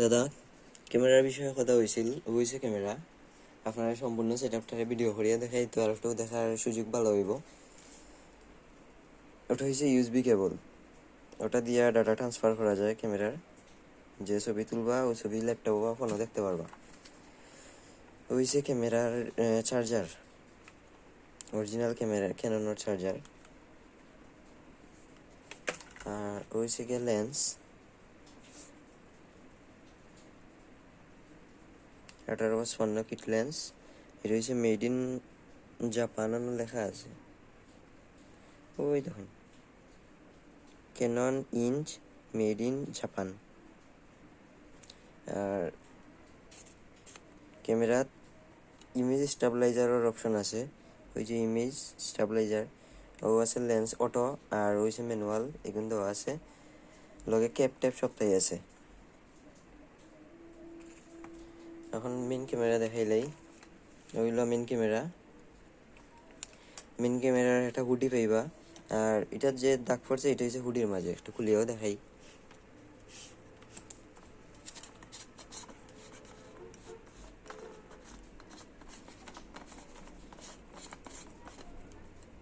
দাদা, ক্যামেরার বিষয়ে কথা হয়েছে ক্যামেরা আপনারা সম্পূর্ণ সেটআপটারে ভিডিও করিয়া দেখাই তো আর একটু দেখার সুযোগ ভালো হইব। ওটা হয়েছে ইউএসবি কেবল, ওটা দিয়া ডাটা ট্রান্সফার করা যায় ক্যামেরার। যে ছবি তুলবা ওই ছবি ল্যাপটপ বা ফোনও দেখতে পারবা। হয়েছে ক্যামেরার চার্জার, অরিজিনাল ক্যামেরা ক্যাননের চার্জার। আর হয়েছে গিয়ে লেন্স, 18-55 কিট লেন্স। এটা হয়েছে মেড ইন জাপান লেখা আছে, ওই দেখুন Canon inch made in Japan. আর ক্যামেরাত ইমেজ স্টেবিলাইজারের অপশন আছে, ওই যে ইমেজ স্টেবিলাইজার ও আছে, লেন্স অটো আর ওইছে ম্যানুয়াল এগুলো দেওয়া আছে, লগে ক্যাপ ট্যাপ সবটাই আছে। এখন মেন ক্যামেরা দেখাইলাই, ওইগুলো মেন ক্যামেরা। মেন ক্যামেরার একটা হুডি পাইবা, আর এটার যে দাগ পড়ছে এটা হচ্ছে হুডির মাঝে, একটু খুলিয়েও দেখাই।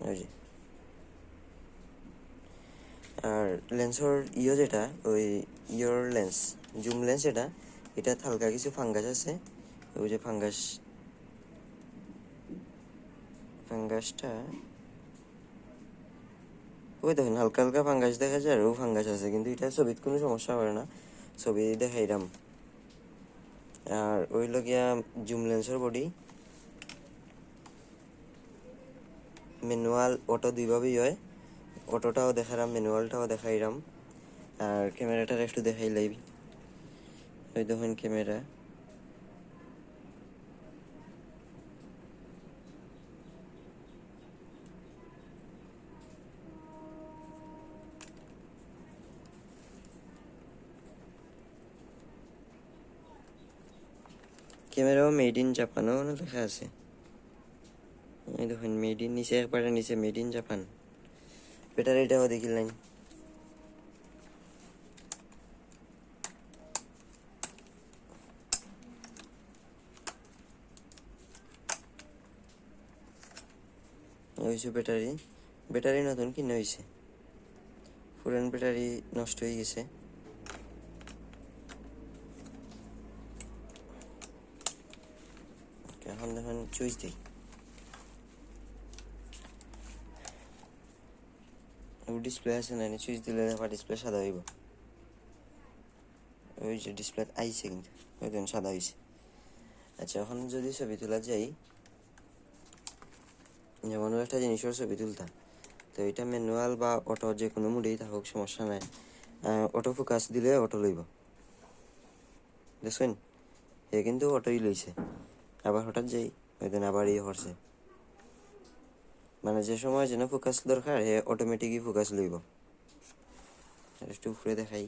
ওই যে আর লেন্সর যেটা ওই লেন্স জুম লেন্স, এটা হালকা কিছু ফাঙ্গাস আছে, ওই যে ফাঙ্গাসটা ওই দেখুন হালকা হালকা ফাঙ্গাস দেখা যায়, আর ও ফাঙ্গাস আছে, কিন্তু এটা ছবির কোনো সমস্যা করে না, ছবি দেখাইলাম। আর ওই লগিয়া জুম লেন্সের বডি ম্যানুয়াল অটো দুইভাবেই হয়, অটোটাও দেখালাম ম্যানুয়ালটাও দেখাইলাম। আর ক্যামেরাটার একটু দেখাইলাই, ওই দেখুন ক্যামেরা। ক্যামেরাও মেড ইন জাপানও লেখা আছে, এই দেখুন মেড ইন নিচে, একবারে নিচে মেড ইন জাপান। ব্যাটারিটাও দেখিলেন, হয়েছে ব্যাটারি নতুন কিনে হয়েছে, পুরান ব্যাটারি নষ্ট হয়ে গেছে। এখন দেখুন চুইস দিই, ডিসপ্লে আছে না, চুইস দিলে আবার ডিসপ্লে সাদা হইব। ওই যে ডিসপ্লে আইছে কিন্তু ওই দেখুন সাদা হয়েছে। আচ্ছা, এখন যদি ছবি তোলা যাই, যেমন একটা জিনিসের ছবি তুলতাম, তো এটা ম্যানুয়াল বা অটো যে কোনো মুডেই থাকুক সমস্যা নাই। অটো ফোকাস দিলে অটো লইব, দেখছেন এ কিন্তু অটোই লইছে। আবার হঠাৎ যাই ওই দিন আবার করছে, মানে যে সময় যেন ফোকাস দরকার হে অটোমেটিকই ফোকাস লইব। একটু উপরে দেখাই,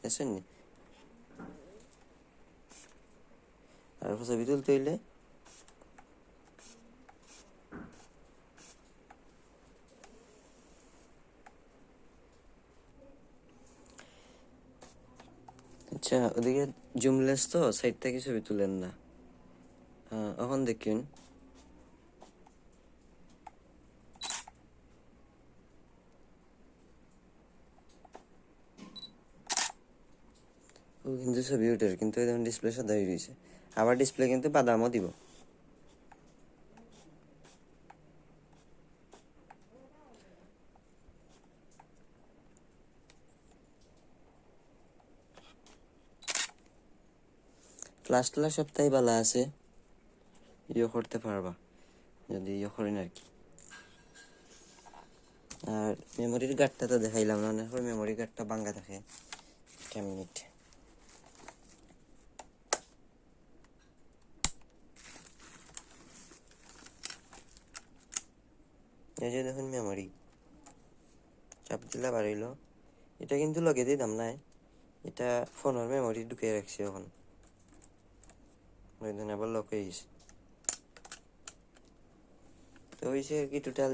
দেখছেন নি? আর ছবি তুলতে হইলে আচ্ছা, ওদিকে জুমলেস তো সাইড থেকে ছবি তুলেন না। এখন দেখুন ও কিন্তু ছবি ওঠে, কিন্তু এখন ডিসপ্লে সাদা হয়ে রয়েছে। আবার ডিসপ্লে কিন্তু বাদামও দিব। ফ্লাশ সপ্তাহে ভালো আছে, করতে পারবা যদি করেন আর কি। আর মেমোরির গার্ডটা তো দেখাইলাম না, অনেক মেমোরি গার্ডটা ভাঙ্গা থাকে। একটা মিনিট, এই যে দেখুন মেমোরি, চাপ দিলে বাড়িল। এটা কিন্তু লগে দিয়ে দাম নাই, এটা ফোনের মেমোরি ঢুকিয়ে রাখছি এখন, ওই দিন আবার লক হয়ে গেছে। তো হয়েছে আর কি টোটাল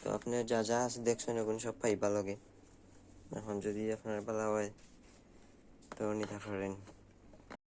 তো আপনি যা যা আছে দেখছেন এখন সব পাইবা লগে। এখন যদি আপনার ভালো হয় তো নিতে পারেন।